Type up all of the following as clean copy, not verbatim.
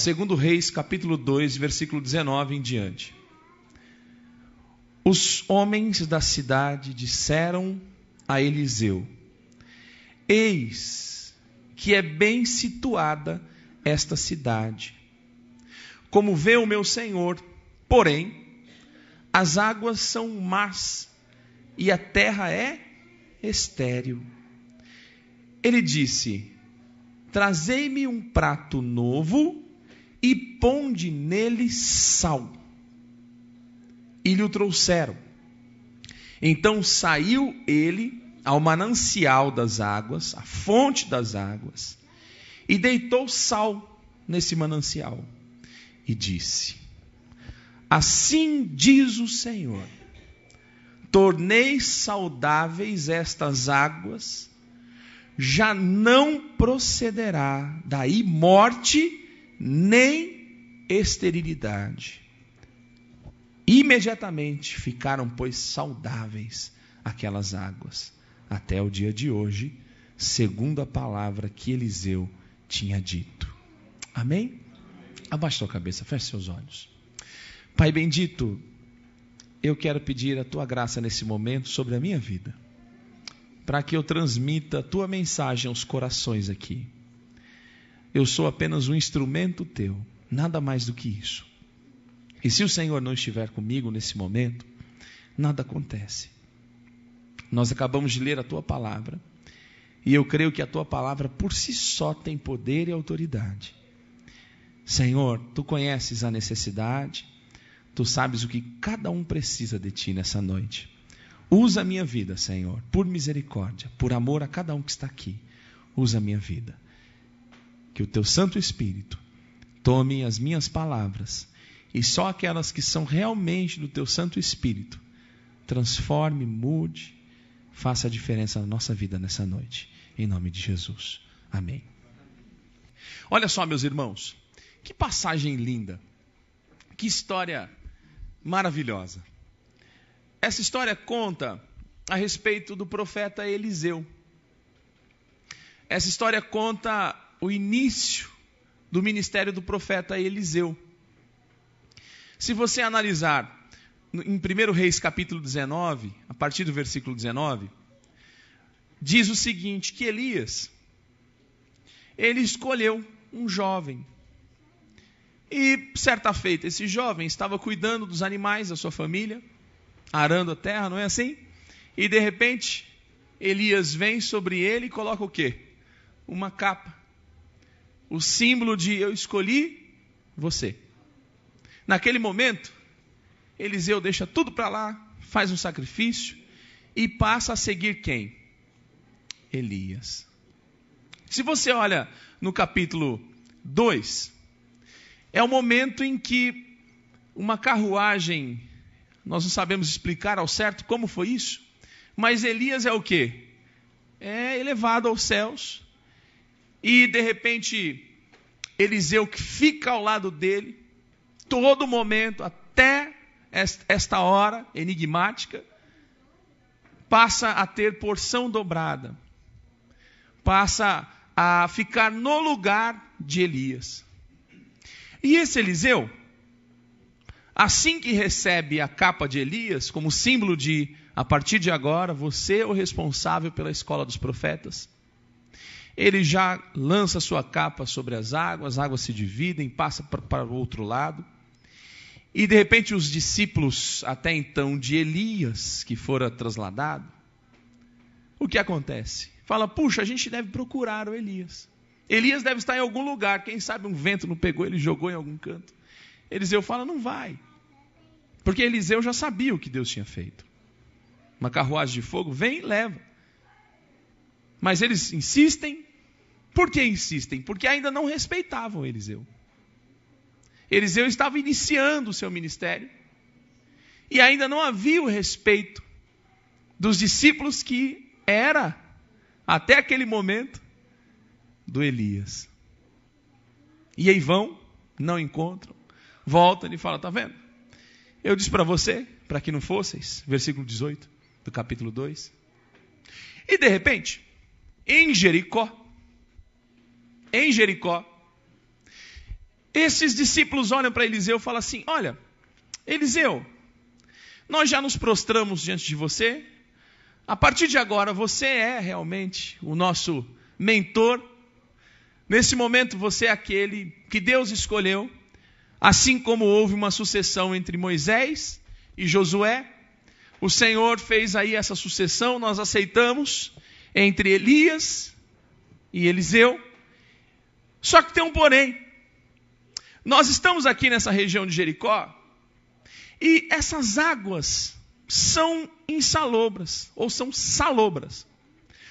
2 Reis, capítulo 2, versículo 19 em diante. Os homens da cidade disseram a Eliseu: eis que é bem situada esta cidade, como vê o meu senhor, porém, as águas são más e a terra é estéril. Ele disse: trazei-me um prato novo e ponde nele sal. E lhe o trouxeram. Então saiu ele ao manancial das águas, à fonte das águas, e deitou sal nesse manancial. E disse: assim diz o Senhor, tornei saudáveis estas águas, já não procederá daí morte nem esterilidade. Imediatamente ficaram, pois, saudáveis aquelas águas, até o dia de hoje, segundo a palavra que Eliseu tinha dito. Amém? Abaixa a cabeça, feche seus olhos. Pai bendito, eu quero pedir a tua graça nesse momento sobre a minha vida, para que eu transmita a tua mensagem aos corações aqui. Eu sou apenas um instrumento teu, nada mais do que isso. E se o Senhor não estiver comigo nesse momento, nada acontece. Nós acabamos de ler a tua palavra, e eu creio que a tua palavra por si só tem poder e autoridade. Senhor, tu conheces a necessidade, tu sabes o que cada um precisa de ti nessa noite. Usa a minha vida, Senhor, por misericórdia, por amor a cada um que está aqui. Usa a minha vida. Que o teu Santo Espírito tome as minhas palavras e só aquelas que são realmente do teu Santo Espírito transforme, mude, faça a diferença na nossa vida nessa noite. Em nome de Jesus. Amém. Olha só, meus irmãos, que passagem linda, que história maravilhosa. Essa história conta a respeito do profeta Eliseu. Essa história conta o início do ministério do profeta Eliseu. Se você analisar em 1 Reis capítulo 19, a partir do versículo 19, diz o seguinte, que Elias, ele escolheu um jovem. E certa feita, esse jovem estava cuidando dos animais da sua família, arando a terra, não é assim? E de repente, Elias vem sobre ele e coloca o quê? Uma capa. O símbolo de eu escolhi você. Naquele momento, Eliseu deixa tudo para lá, faz um sacrifício e passa a seguir quem? Elias. Se você olha no capítulo 2, é o momento em que uma carruagem, nós não sabemos explicar ao certo como foi isso, mas Elias é o quê? É elevado aos céus e de repente Eliseu que fica ao lado dele, todo momento, até esta hora enigmática, passa a ter porção dobrada, passa a ficar no lugar de Elias. E esse Eliseu, assim que recebe a capa de Elias, como símbolo de, a partir de agora, você é o responsável pela escola dos profetas, ele já lança sua capa sobre as águas se dividem, passa para o outro lado, e de repente os discípulos, até então de Elias, que fora trasladado, o que acontece? Fala, puxa, a gente deve procurar o Elias. Elias deve estar em algum lugar, quem sabe um vento não pegou, ele jogou em algum canto. Eliseu fala, não vai. Porque Eliseu já sabia o que Deus tinha feito. Uma carruagem de fogo vem e leva. Mas eles insistem. Por que insistem? Porque ainda não respeitavam Eliseu. Eliseu estava iniciando o seu ministério. E ainda não havia o respeito dos discípulos que era, até aquele momento, do Elias. E aí vão, não encontram, voltam e falam, está vendo? Eu disse para você, para que não fosseis, versículo 18 do capítulo 2. E de repente, em Jericó, esses discípulos olham para Eliseu e falam assim: olha, Eliseu, nós já nos prostramos diante de você. A partir de agora, você é realmente o nosso mentor. Nesse momento, você é aquele que Deus escolheu. Assim como houve uma sucessão entre Moisés e Josué, o Senhor fez aí essa sucessão, nós aceitamos, entre Elias e Eliseu. Só que tem um porém. Nós estamos aqui nessa região de Jericó, e essas águas são insalobras, ou são salobras.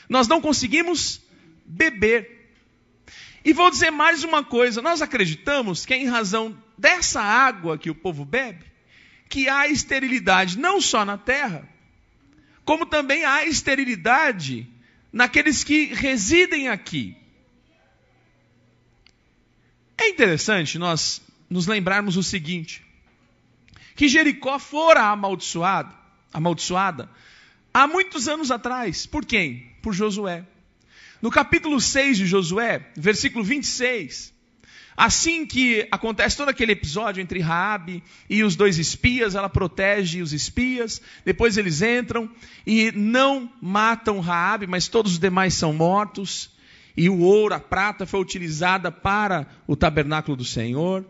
Nós não conseguimos beber. E vou dizer mais uma coisa: nós acreditamos que é em razão dessa água que o povo bebe, que há esterilidade não só na terra, como também há esterilidade naqueles que residem aqui. É interessante nós nos lembrarmos o seguinte, que Jericó fora amaldiçoada há muitos anos atrás. Por quem? Por Josué. No capítulo 6 de Josué, versículo 26, assim que acontece todo aquele episódio entre Raabe e os dois espias, ela protege os espias, depois eles entram e não matam Raabe, mas todos os demais são mortos, e o ouro, a prata foi utilizada para o tabernáculo do Senhor,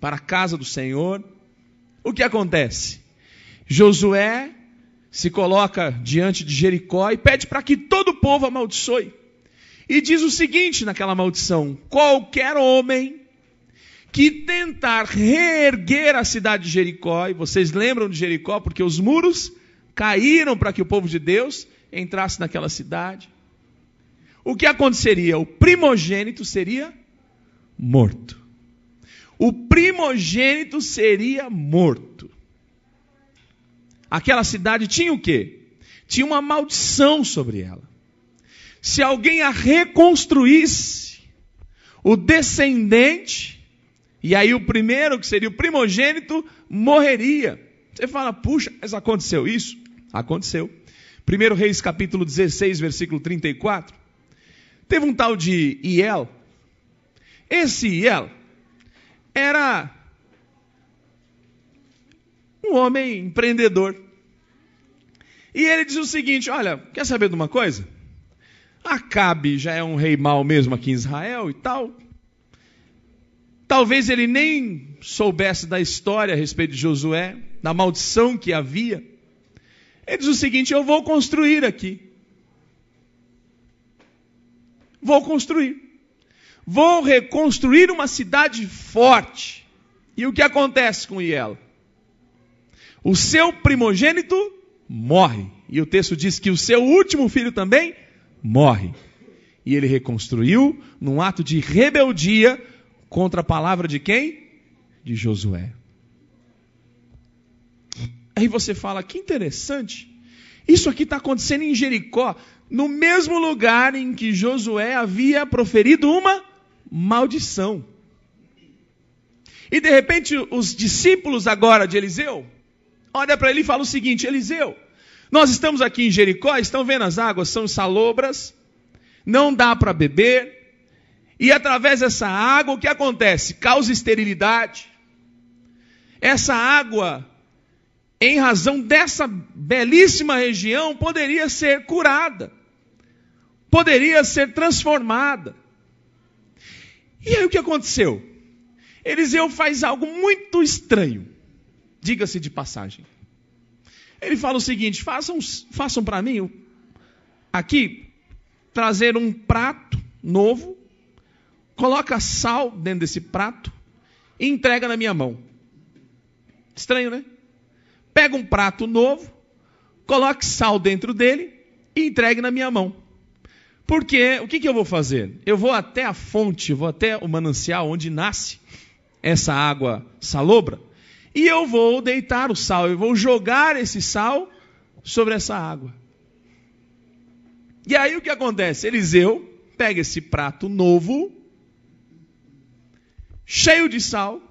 para a casa do Senhor. O que acontece? Josué se coloca diante de Jericó e pede para que todo o povo amaldiçoe. E diz o seguinte naquela maldição: qualquer homem que tentar reerguer a cidade de Jericó, e vocês lembram de Jericó porque os muros caíram para que o povo de Deus entrasse naquela cidade, o que aconteceria? O primogênito seria morto. O primogênito seria morto. Aquela cidade tinha o quê? Tinha uma maldição sobre ela. Se alguém a reconstruísse, o descendente, e aí o primeiro, que seria o primogênito, morreria. Você fala: puxa, mas aconteceu isso? Aconteceu. 1 Reis capítulo 16, versículo 34. Teve um tal de Iel. Esse Iel era um homem empreendedor. E ele diz o seguinte: olha, quer saber de uma coisa? Acabe já é um rei mau mesmo aqui em Israel e tal. Talvez ele nem soubesse da história a respeito de Josué, da maldição que havia. Ele diz o seguinte: eu vou construir aqui. Vou construir. Vou reconstruir uma cidade forte. E o que acontece com Iel? O seu primogênito morre. E o texto diz que o seu último filho também morre. E ele reconstruiu num ato de rebeldia contra a palavra de quem? De Josué. Aí você fala: que interessante. Isso aqui está acontecendo em Jericó, no mesmo lugar em que Josué havia proferido uma maldição. E de repente os discípulos agora de Eliseu olha para ele e fala o seguinte: Eliseu, nós estamos aqui em Jericó, estão vendo as águas, são salobras, não dá para beber, e através dessa água o que acontece? Causa esterilidade. Essa água, em razão dessa belíssima região, poderia ser curada, poderia ser transformada. E aí o que aconteceu? Eliseu faz algo muito estranho, diga-se de passagem. Ele fala o seguinte: façam para mim aqui, trazer um prato novo, coloca sal dentro desse prato e entrega na minha mão. Estranho, né? Pega um prato novo, coloque sal dentro dele e entregue na minha mão. Porque o que eu vou fazer? Eu vou até a fonte, vou até o manancial onde nasce essa água salobra, e eu vou deitar o sal, eu vou jogar esse sal sobre essa água. E aí o que acontece? Eliseu pega esse prato novo, cheio de sal,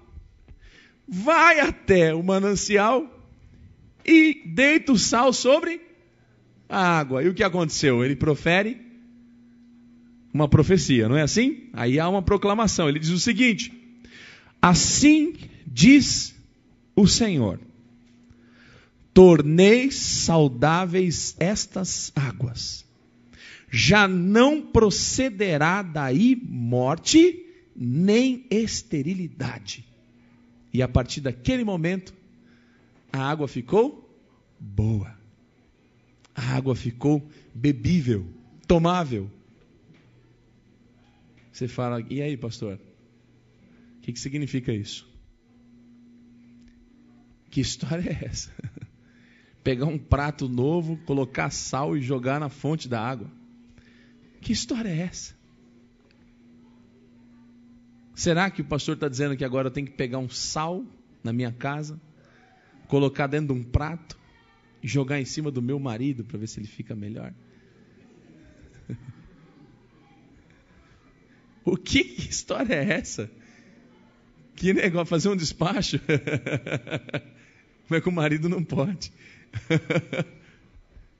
vai até o manancial e deita o sal sobre a água. E o que aconteceu? Ele profere uma profecia, não é assim? Aí há uma proclamação. Ele diz o seguinte: Assim diz o Senhor: tornei saudáveis estas águas. Já não procederá daí morte, nem esterilidade. E a partir daquele momento, a água ficou boa. A água ficou bebível, tomável. Você fala, e aí, pastor? O que significa isso? Que história é essa? Pegar um prato novo, colocar sal e jogar na fonte da água. Que história é essa? Será que o pastor está dizendo que agora eu tenho que pegar um sal na minha casa, colocar dentro de um prato e jogar em cima do meu marido para ver se ele fica melhor? Que história é essa? Que negócio, fazer um despacho? Como é que o marido não pode?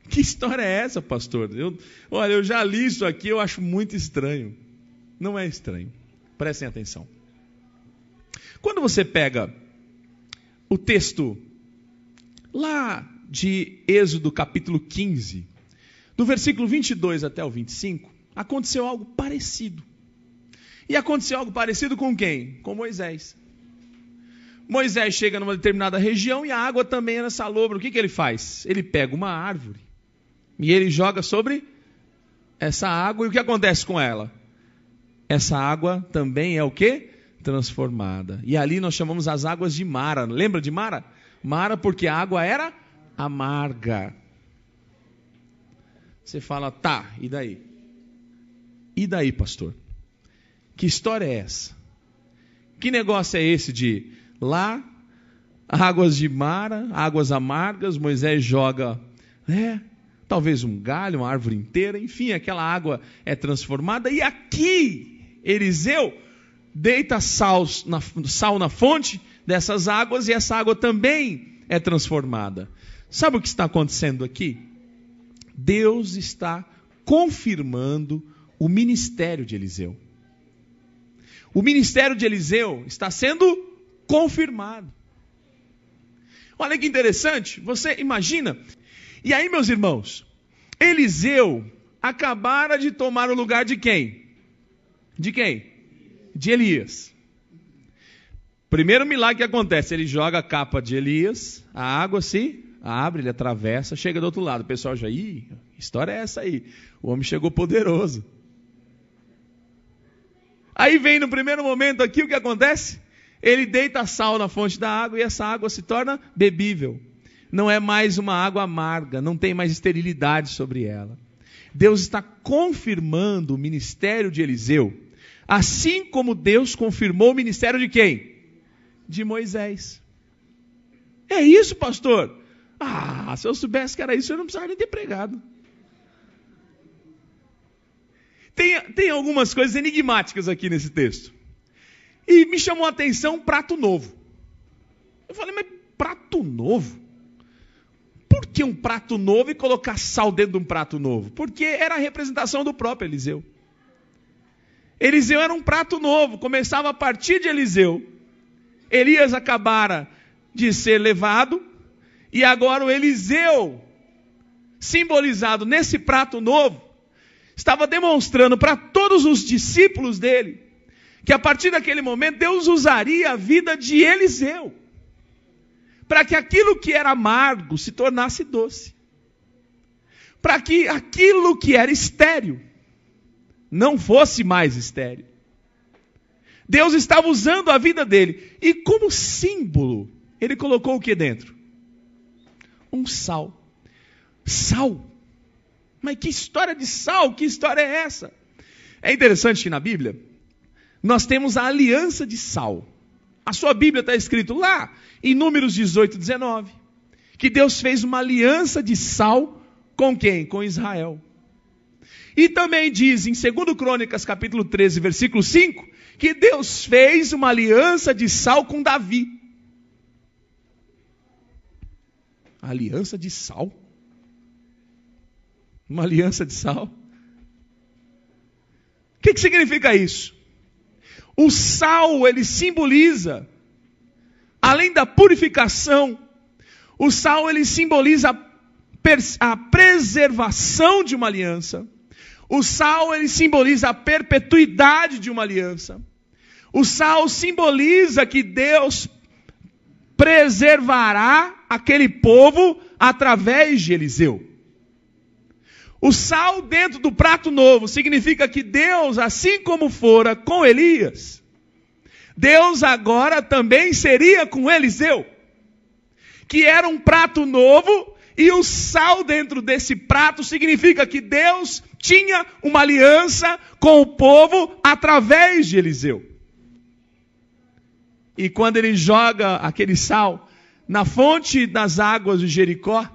Que história é essa, pastor? Olha, eu já li isso aqui, eu acho muito estranho. Não é estranho. Prestem atenção. Quando você pega o texto lá de Êxodo capítulo 15, do versículo 22 até o 25, aconteceu algo parecido. E aconteceu algo parecido com quem? Com Moisés. Moisés chega numa determinada região e a água também era salobra. O que ele faz? Ele pega uma árvore e ele joga sobre essa água. E o que acontece com ela? Essa água também é o quê? Transformada. E ali nós chamamos as águas de Mara. Lembra de Mara? Mara porque a água era amarga. Você fala, tá, e daí? E daí, pastor? Que história é essa? Que negócio é esse de lá, águas de Mara, águas amargas, Moisés joga, talvez um galho, uma árvore inteira, enfim, aquela água é transformada. E aqui, Eliseu deita sal na fonte dessas águas e essa água também é transformada. Sabe o que está acontecendo aqui? Deus está confirmando o ministério de Eliseu. O ministério de Eliseu está sendo confirmado. Olha que interessante, você imagina. E aí, meus irmãos, Eliseu acabara de tomar o lugar de quem? De quem? De Elias. Primeiro milagre que acontece, ele joga a capa de Elias, a água se abre, ele atravessa, chega do outro lado. O pessoal já, que história é essa aí? O homem chegou poderoso. Aí vem no primeiro momento aqui, o que acontece? Ele deita sal na fonte da água e essa água se torna bebível. Não é mais uma água amarga, não tem mais esterilidade sobre ela. Deus está confirmando o ministério de Eliseu, assim como Deus confirmou o ministério de quem? De Moisés. É isso, pastor? Se eu soubesse que era isso, eu não precisava nem ter pregado. Tem algumas coisas enigmáticas aqui nesse texto. E me chamou a atenção prato novo. Eu falei, mas prato novo? Por que um prato novo e colocar sal dentro de um prato novo? Porque era a representação do próprio Eliseu. Eliseu era um prato novo, começava a partir de Eliseu. Elias acabara de ser levado, e agora o Eliseu, simbolizado nesse prato novo, estava demonstrando para todos os discípulos dele, que a partir daquele momento Deus usaria a vida de Eliseu, para que aquilo que era amargo se tornasse doce, para que aquilo que era estéril não fosse mais estéril. Deus estava usando a vida dele, e como símbolo, ele colocou o que dentro? Um sal. Sal. Mas que história de sal, que história é essa? É interessante que na Bíblia, nós temos a aliança de sal. A sua Bíblia está escrito lá, em Números 18, 19, que Deus fez uma aliança de sal com quem? Com Israel. E também diz em 2 Crônicas, capítulo 13, versículo 5, que Deus fez uma aliança de sal com Davi. Aliança de sal? Uma aliança de sal? O que significa isso? O sal, ele simboliza, além da purificação, o sal, ele simboliza a preservação de uma aliança. O sal, ele simboliza a perpetuidade de uma aliança. O sal simboliza que Deus preservará aquele povo através de Eliseu. O sal dentro do prato novo significa que Deus, assim como fora com Elias, Deus agora também seria com Eliseu, que era um prato novo, e o sal dentro desse prato significa que Deus tinha uma aliança com o povo através de Eliseu. E quando ele joga aquele sal na fonte das águas de Jericó,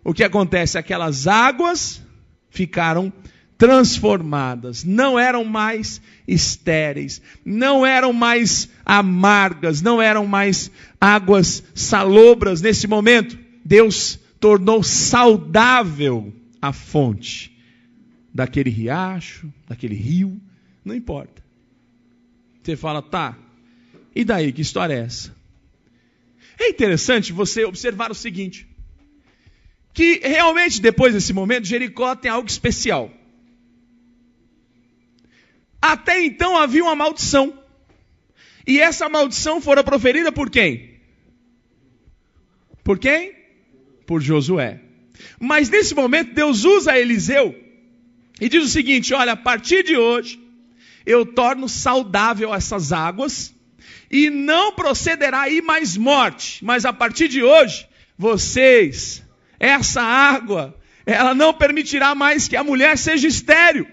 o que acontece? Aquelas águas ficaram transformadas, não eram mais estéreis, não eram mais amargas, não eram mais águas salobras. Nesse momento, Deus tornou saudável a fonte daquele riacho, daquele rio, não importa. Você fala, tá, e daí, que história é essa? É interessante você observar o seguinte, que realmente depois desse momento, Jericó tem algo especial. Até então havia uma maldição, e essa maldição fora proferida por quem? Por quem? Por Josué. Mas nesse momento Deus usa Eliseu, e diz o seguinte, olha, a partir de hoje, eu torno saudável essas águas, e não procederá aí mais morte, mas a partir de hoje, vocês, essa água, ela não permitirá mais que a mulher seja estéril,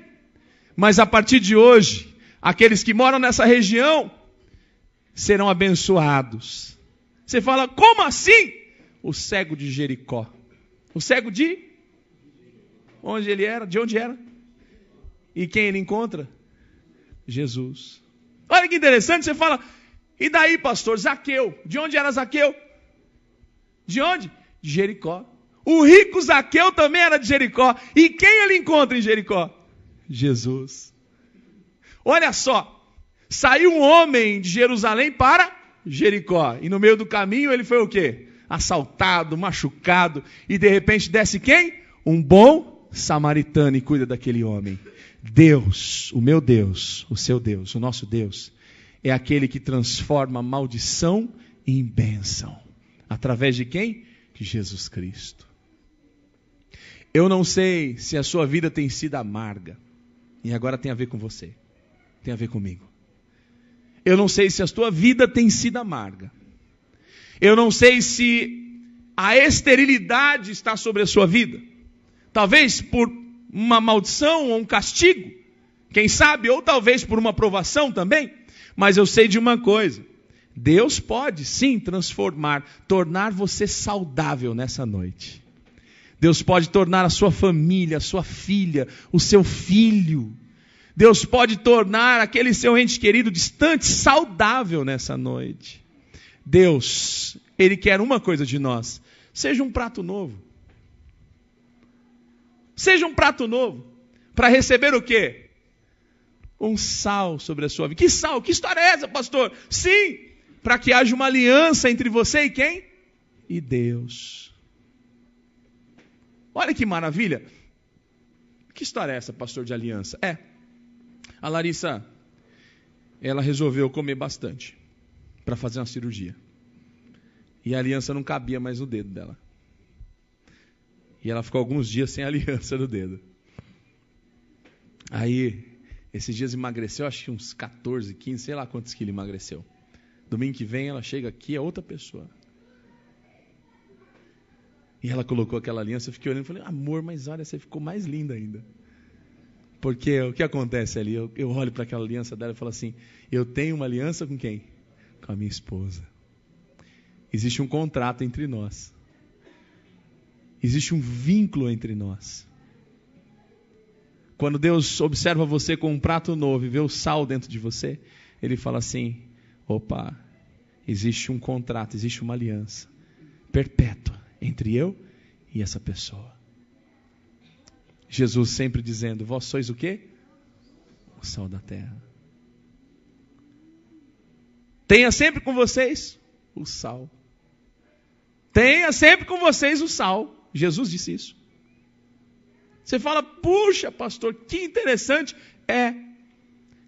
mas a partir de hoje, aqueles que moram nessa região, serão abençoados. Você fala, como assim? O cego de Jericó, o cego de? Onde ele era? De onde era? E quem ele encontra? Jesus. Olha que interessante, você fala, e daí, pastor? Zaqueu. De onde era Zaqueu? De onde? De Jericó. O rico Zaqueu também era de Jericó. E quem ele encontra em Jericó? Jesus. Olha só, saiu um homem de Jerusalém para Jericó. E no meio do caminho ele foi o quê? Assaltado, machucado. E de repente desce quem? Um bom samaritano e cuida daquele homem. Deus, o meu Deus, o seu Deus, o nosso Deus, é aquele que transforma maldição em bênção. Através de quem? De Jesus Cristo. Eu não sei se a sua vida tem sido amarga. E agora tem a ver com você. Tem a ver comigo. Eu não sei se a tua vida tem sido amarga. Eu não sei se a esterilidade está sobre a sua vida. Talvez por uma maldição ou um castigo. Quem sabe? Ou talvez por uma provação também. Mas eu sei de uma coisa, Deus pode sim transformar, tornar você saudável nessa noite. Deus pode tornar a sua família, a sua filha, o seu filho. Deus pode tornar aquele seu ente querido distante, saudável nessa noite. Deus, Ele quer uma coisa de nós, seja um prato novo. Seja um prato novo, para receber o quê? Um sal sobre a sua vida. Que sal? Que história é essa, pastor? Sim, para que haja uma aliança entre você e quem? E Deus. Olha que maravilha. Que história é essa, pastor, de aliança? A Larissa, ela resolveu comer bastante para fazer uma cirurgia. E a aliança não cabia mais no dedo dela. E ela ficou alguns dias sem aliança no dedo. Aí, esses dias emagreceu, acho que uns 14, 15, sei lá quantos quilos emagreceu. Domingo que vem ela chega aqui, é outra pessoa. E ela colocou aquela aliança, eu fiquei olhando e falei, amor, mas olha, você ficou mais linda ainda. Porque o que acontece ali? Eu olho para aquela aliança dela e falo assim, eu tenho uma aliança com quem? Com a minha esposa. Existe um contrato entre nós. Existe um vínculo entre nós. Quando Deus observa você com um prato novo e vê o sal dentro de você, Ele fala assim, opa, existe um contrato, existe uma aliança perpétua entre eu e essa pessoa. Jesus sempre dizendo, vós sois o quê? O sal da terra. Tenha sempre com vocês o sal. Tenha sempre com vocês o sal. Jesus disse isso. Você fala, puxa, pastor, que interessante.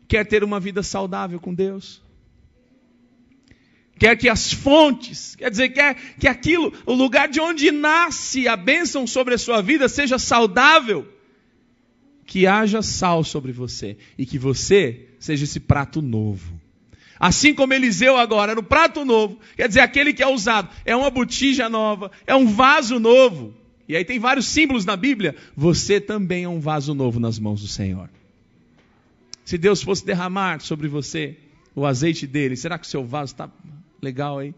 Quer ter uma vida saudável com Deus? Quer que as fontes, quer dizer, quer que aquilo, o lugar de onde nasce a bênção sobre a sua vida seja saudável? Que haja sal sobre você e que você seja esse prato novo. Assim como Eliseu agora, no prato novo, quer dizer, aquele que é usado, é uma botija nova, é um vaso novo. E aí tem vários símbolos na Bíblia. Você também é um vaso novo nas mãos do Senhor. Se Deus fosse derramar sobre você o azeite dele, será que o seu vaso está legal, hein?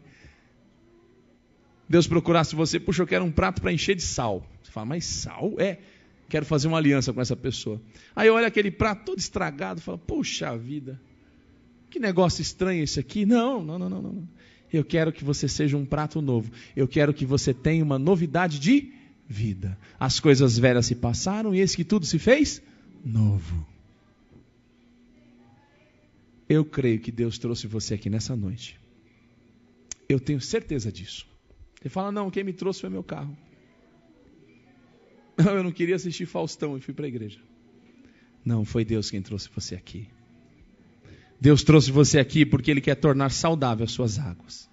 Deus procurasse você, puxa, eu quero um prato para encher de sal. Você fala, mas sal? Quero fazer uma aliança com essa pessoa. Aí olha aquele prato todo estragado, fala, puxa vida, que negócio estranho esse aqui. Não. Eu quero que você seja um prato novo. Eu quero que você tenha uma novidade de vida. As coisas velhas se passaram e eis que tudo se fez novo. Eu creio que Deus trouxe você aqui nessa noite. Eu tenho certeza disso. Ele fala, não, quem me trouxe foi meu carro. Não, eu não queria assistir Faustão e fui para a igreja. Não, foi Deus quem trouxe você aqui. Deus trouxe você aqui porque Ele quer tornar saudável as suas águas.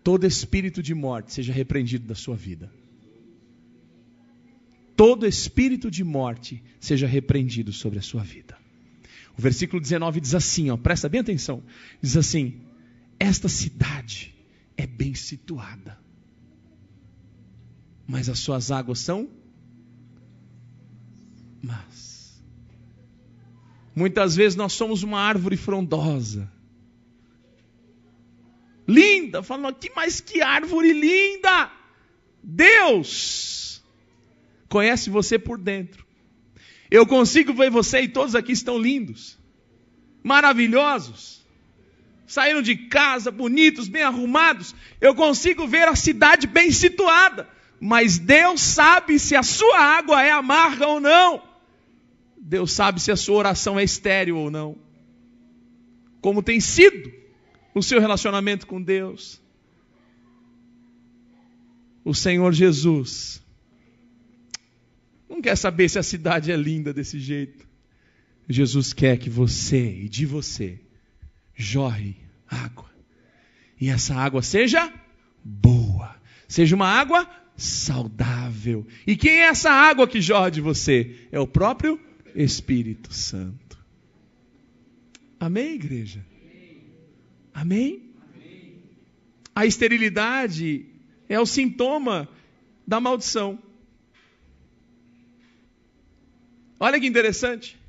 Todo espírito de morte seja repreendido da sua vida. Todo espírito de morte seja repreendido sobre a sua vida. O versículo 19 diz assim, presta bem atenção. Diz assim, esta cidade é bem situada, mas as suas águas são más. Muitas vezes nós somos uma árvore frondosa, linda, falando aqui, mas que árvore linda! Deus conhece você por dentro. Eu consigo ver você e todos aqui estão lindos, maravilhosos, saíram de casa, bonitos, bem arrumados. Eu consigo ver a cidade bem situada, mas Deus sabe se a sua água é amarga ou não. Deus sabe se a sua oração é estéril ou não. Como tem sido o seu relacionamento com Deus. O Senhor Jesus não quer saber se a cidade é linda desse jeito. Jesus quer que você e de você jorre água. E essa água seja boa. Seja uma água saudável. E quem é essa água que jorra de você? É o próprio Espírito Santo. Amém, igreja? Amém? A esterilidade é o sintoma da maldição. Olha que interessante.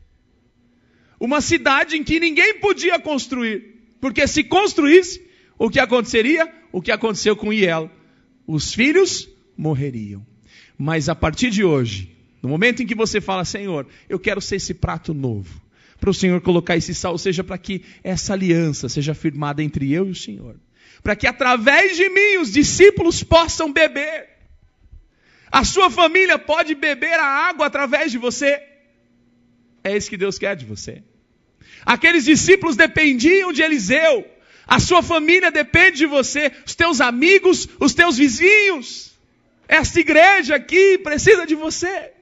Uma cidade em que ninguém podia construir. Porque se construísse, o que aconteceria? O que aconteceu com Hiel. Os filhos morreriam. Mas a partir de hoje, no momento em que você fala, Senhor, eu quero ser esse prato novo. Para o Senhor colocar esse sal, seja para que essa aliança seja firmada entre eu e o Senhor. Para que através de mim os discípulos possam beber. A sua família pode beber a água através de você. É isso que Deus quer de você. Aqueles discípulos dependiam de Eliseu. A sua família depende de você. Os teus amigos, os teus vizinhos. Esta igreja aqui precisa de você.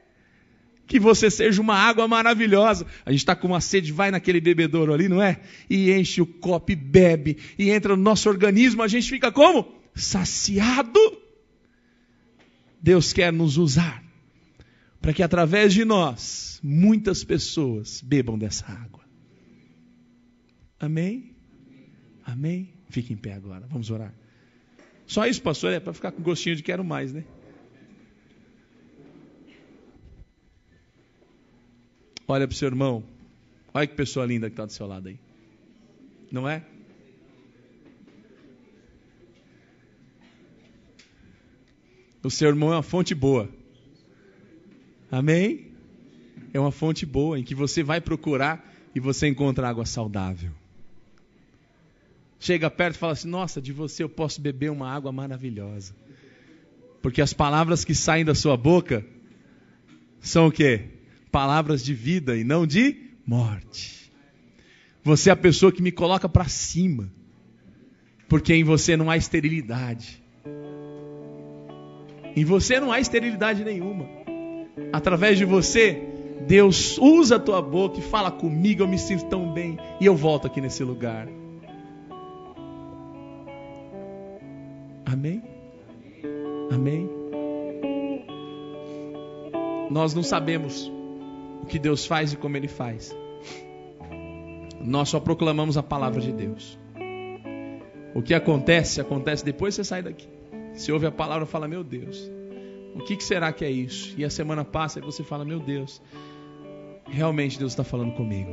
Que você seja uma água maravilhosa. A gente está com uma sede, vai naquele bebedouro ali, não é? E enche o copo e bebe. E entra no nosso organismo, a gente fica como? Saciado. Deus quer nos usar. Para que através de nós, muitas pessoas bebam dessa água. Amém? Amém? Fique em pé agora, vamos orar. Só isso, pastor, é para ficar com gostinho de quero mais, né? Olha para o seu irmão. Olha que pessoa linda que está do seu lado aí. Não é? O seu irmão é uma fonte boa. Amém? É uma fonte boa em que você vai procurar e você encontra água saudável. Chega perto e fala assim, nossa, de você eu posso beber uma água maravilhosa. Porque as palavras que saem da sua boca são o quê? Palavras de vida e não de morte. Você é a pessoa que me coloca para cima. Porque em você não há esterilidade. Em você não há esterilidade nenhuma. Através de você, Deus usa a tua boca e fala comigo, eu me sinto tão bem. E eu volto aqui nesse lugar. Amém? Amém? Nós não sabemos o que Deus faz e como Ele faz. Nós só proclamamos a palavra de Deus. O que acontece, acontece depois que você sai daqui. Você ouve a palavra e fala, meu Deus, o que será que é isso? E a semana passa e você fala, meu Deus, realmente Deus está falando comigo.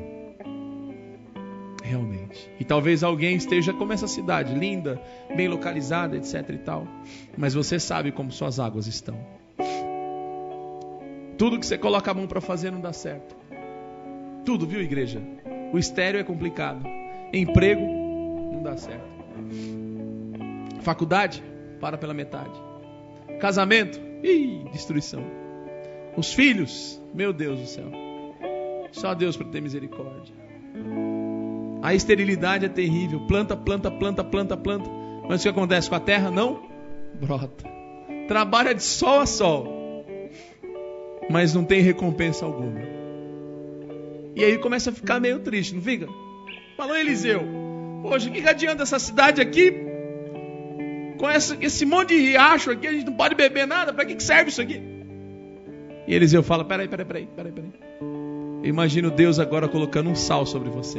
Realmente. E talvez alguém esteja como essa cidade, linda, bem localizada, etc e tal. Mas você sabe como suas águas estão. Tudo que você coloca a mão para fazer não dá certo. Tudo, viu, igreja? O estéril é complicado. Emprego, não dá certo. Faculdade, para pela metade. Casamento, destruição. Os filhos, meu Deus do céu. Só Deus para ter misericórdia. A esterilidade é terrível. Planta. Mas o que acontece com a terra? Não brota. Trabalha de sol a sol, mas não tem recompensa alguma. E aí começa a ficar meio triste, não fica? Falou Eliseu, poxa, o que adianta essa cidade aqui? Com esse monte de riacho aqui, a gente não pode beber nada, para que serve isso aqui? E Eliseu fala, peraí. Eu imagino Deus agora colocando um sal sobre você.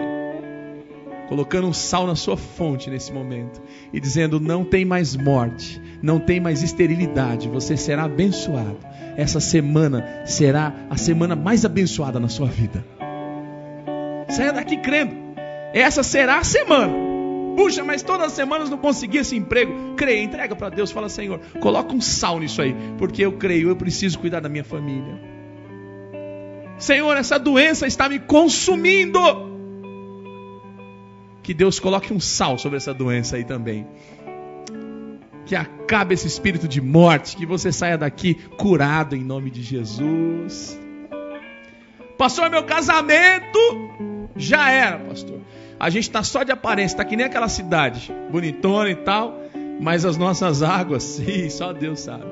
Colocando um sal na sua fonte nesse momento. E dizendo, não tem mais morte, não tem mais esterilidade, você será abençoado. Essa semana será a semana mais abençoada na sua vida. Saia daqui crendo. Essa será a semana. Puxa, mas todas as semanas não consegui esse emprego. Creia, entrega para Deus, fala, Senhor, coloca um sal nisso aí, porque eu creio, eu preciso cuidar da minha família. Senhor, essa doença está me consumindo. Que Deus coloque um sal sobre essa doença aí também. Que acabe esse espírito de morte. Que você saia daqui curado em nome de Jesus. Pastor, meu casamento já era, pastor. A gente está só de aparência, está que nem aquela cidade bonitona e tal, mas as nossas águas, só Deus sabe.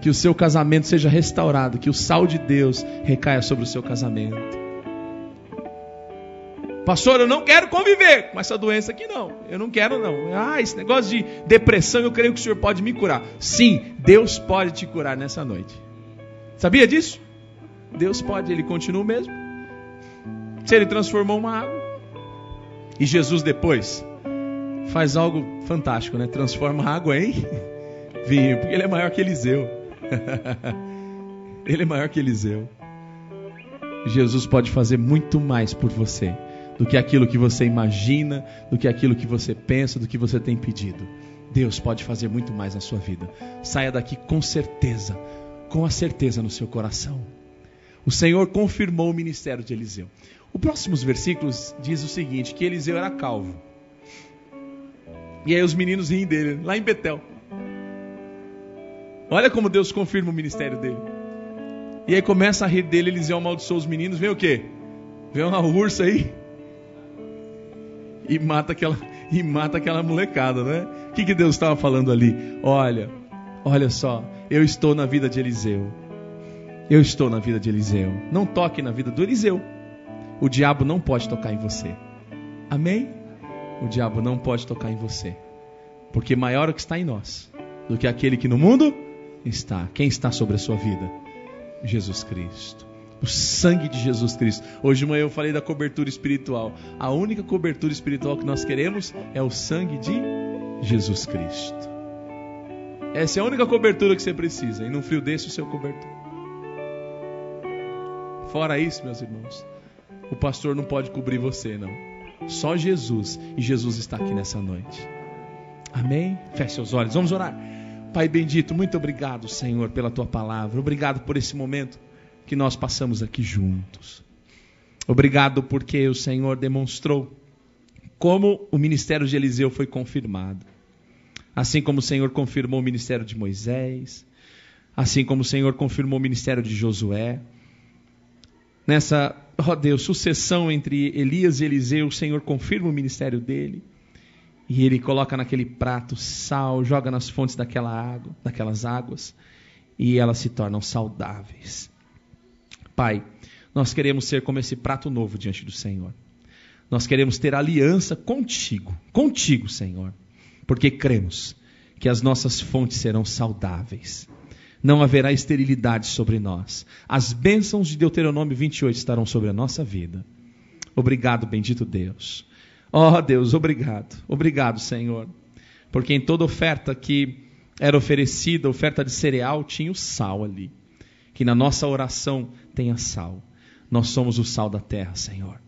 Que o seu casamento seja restaurado, que o sal de Deus recaia sobre o seu casamento. Pastor, eu não quero conviver com essa doença aqui não. Eu não quero não. Esse negócio de depressão, eu creio que o Senhor pode me curar. Sim, Deus pode te curar nessa noite. Sabia disso? Deus pode, Ele continua o mesmo. Se Ele transformou uma água. E Jesus depois faz algo fantástico, né? Transforma a água em vinho, porque Ele é maior que Eliseu. Ele é maior que Eliseu. Jesus pode fazer muito mais por você do que aquilo que você imagina, do que aquilo que você pensa, do que você tem pedido. Deus pode fazer muito mais na sua vida. Saia daqui com certeza, com a certeza no seu coração. O Senhor confirmou o ministério de Eliseu. Os próximos versículos diz o seguinte, que Eliseu era calvo. E aí os meninos riem dele, lá em Betel. Olha como Deus confirma o ministério dele. E aí começa a rir dele, Eliseu amaldiçoou os meninos. Vem o quê? Vem uma ursa aí e mata aquela molecada, né? O que Deus estava falando ali? Olha só, eu estou na vida de Eliseu. Eu estou na vida de Eliseu. Não toque na vida do Eliseu. O diabo não pode tocar em você. Amém? O diabo não pode tocar em você. Porque maior é o que está em nós do que aquele que no mundo está. Quem está sobre a sua vida? Jesus Cristo. O sangue de Jesus Cristo. Hoje de manhã eu falei da cobertura espiritual. A única cobertura espiritual que nós queremos é o sangue de Jesus Cristo. Essa é a única cobertura que você precisa. E num frio desse, o seu cobertor. Fora isso, meus irmãos, o pastor não pode cobrir você, não. Só Jesus. E Jesus está aqui nessa noite. Amém? Feche seus olhos. Vamos orar. Pai bendito, muito obrigado, Senhor, pela Tua palavra. Obrigado por esse momento que nós passamos aqui juntos. Obrigado porque o Senhor demonstrou como o ministério de Eliseu foi confirmado. Assim como o Senhor confirmou o ministério de Moisés, assim como o Senhor confirmou o ministério de Josué. Nessa, Deus, sucessão entre Elias e Eliseu, o Senhor confirma o ministério dele. E Ele coloca naquele prato sal, joga nas fontes daquelas águas, e elas se tornam saudáveis. Pai, nós queremos ser como esse prato novo diante do Senhor. Nós queremos ter aliança contigo, Senhor, porque cremos que as nossas fontes serão saudáveis. Não haverá esterilidade sobre nós. As bênçãos de Deuteronômio 28 estarão sobre a nossa vida. Obrigado, bendito Deus. Ó Deus, obrigado. Obrigado, Senhor. Porque em toda oferta que era oferecida, oferta de cereal, tinha o sal ali. Que na nossa oração tenha sal. Nós somos o sal da terra, Senhor.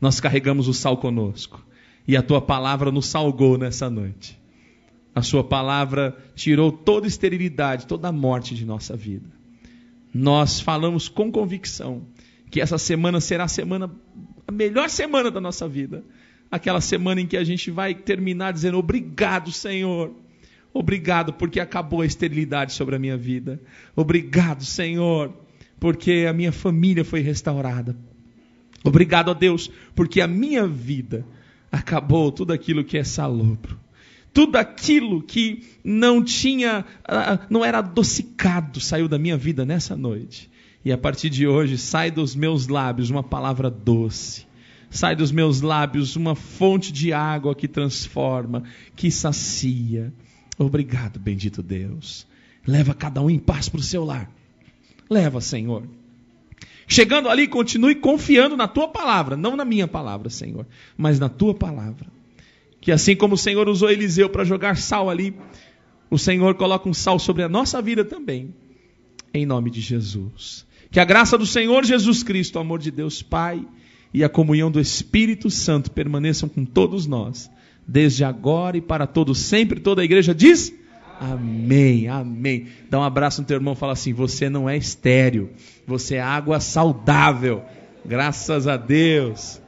Nós carregamos o sal conosco. E a Tua palavra nos salgou nessa noite. A Sua palavra tirou toda esterilidade, toda a morte de nossa vida. Nós falamos com convicção que essa semana será a melhor semana da nossa vida. Aquela semana em que a gente vai terminar dizendo: obrigado, Senhor. Obrigado porque acabou a esterilidade sobre a minha vida. Obrigado, Senhor, porque a minha família foi restaurada. Obrigado a Deus porque a minha vida acabou tudo aquilo que é salobro. Tudo aquilo que não era adocicado saiu da minha vida nessa noite. E a partir de hoje sai dos meus lábios uma palavra doce. Sai dos meus lábios uma fonte de água que transforma, que sacia. Obrigado, bendito Deus. Leva cada um em paz para o seu lar. Leva, Senhor. Chegando ali, continue confiando na Tua palavra. Não na minha palavra, Senhor, mas na Tua palavra. Que assim como o Senhor usou Eliseu para jogar sal ali, o Senhor coloca um sal sobre a nossa vida também. Em nome de Jesus. Que a graça do Senhor Jesus Cristo, o amor de Deus Pai e a comunhão do Espírito Santo permaneçam com todos nós, desde agora e para todos sempre. Toda a igreja diz: amém, amém. Dá um abraço no teu irmão e fala assim: você não é estéril, você é água saudável. Graças a Deus.